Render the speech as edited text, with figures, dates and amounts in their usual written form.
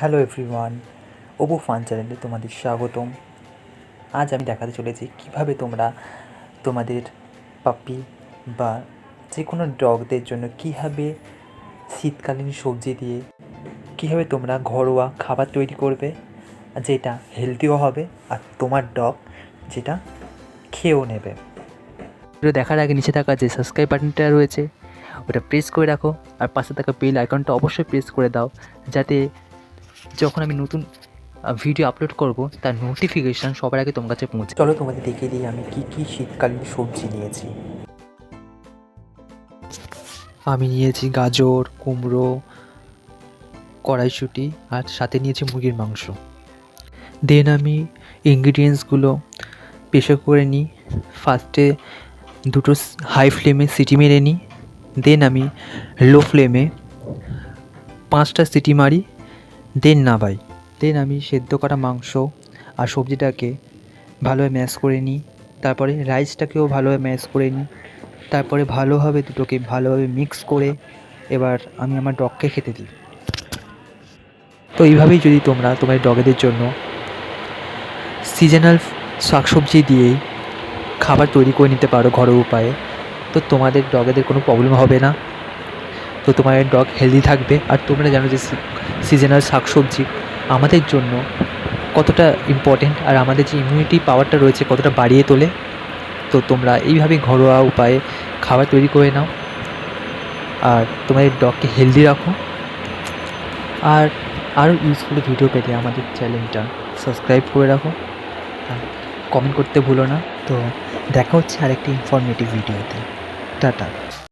Hello everyone, ওবো fun চ্যানেলে তোমাদের স্বাগতম। আজ আমি দেখাতে চলেছি কিভাবে তোমরা তোমাদের পাপ্পি বা যে কোনো ডগদের জন্য কীভাবে শীতকালীন সবজি দিয়ে কীভাবে তোমরা ঘরোয়া খাবার তৈরি করবে, যেটা হেলদিও হবে আর তোমার ডগ যেটা খেয়েও নেবে। ভিডিও দেখার আগে নিচে থাকা যে সাবস্ক্রাইব বাটনটা রয়েছে ওটা প্রেস করে রাখো, আর পাশে থাকা বেল আইকনটা অবশ্যই প্রেস করে দাও, যাতে যখন আমি নতুন ভিডিও আপলোড করব তার নোটিফিকেশান সবার আগে তোমার কাছে পৌঁছে। চলো তোমাদের দেখিয়ে দিই আমি কী শীতকালীন সবজি নিয়েছি। আমি নিয়েছি গাজর, কুমড়ো, কড়াইশুঁটি আর সাথে নিয়েছি মুরগির মাংস। দেন আমি ইনগ্রিডিয়েন্টসগুলো প্রেসার করে নিই। ফার্স্টে দুটো হাই ফ্লেমে সিটি মেরে নিই, দেন আমি লো ফ্লেমে 5টা সিটি মারি, দেন নাবাই। দেন আমি সেদ্ধ করা মাংস আর সবজিটাকে ভালোভাবে ম্যাশ করে নিই, তারপরে রাইসটাকেও ভালোভাবে ম্যাশ করে নিই, তারপরে ভালোভাবে দুটোকে ভালোভাবে মিক্স করে এবার আমি আমার ডগকে খেতে দিই। তো এইভাবেই যদি তোমরা তোমার ডগেদের জন্য সিজনাল শাকসবজি দিয়েই খাবার তৈরি করে নিতে পারো ঘরোয়া উপায়ে, তো তোমাদের ডগেদের কোনো প্রবলেম হবে না। তো তোমার ডগ হেলদি থাকবে। আর তোমরা জানো যে সিজনাল শাকসবজি আমাদের জন্য কতটা ইম্পর্টেন্ট, আর আমাদের যে ইমিউনিটি পাওয়ারটা রয়েছে কতটা বাড়িয়ে তোলে। তো তোমরা এইভাবেই ঘরোয়া উপায়ে খাবার তৈরি করে নাও আর তোমাদের ডগকে হেলদি রাখো। আর আরও ইউজফুল ভিডিও পেতে আমাদের চ্যানেলটা সাবস্ক্রাইব করে রাখো আর কমেন্ট করতে ভুলো না। তো দেখা হচ্ছে আরেকটি ইনফরমেটিভ ভিডিওতে। টাটা।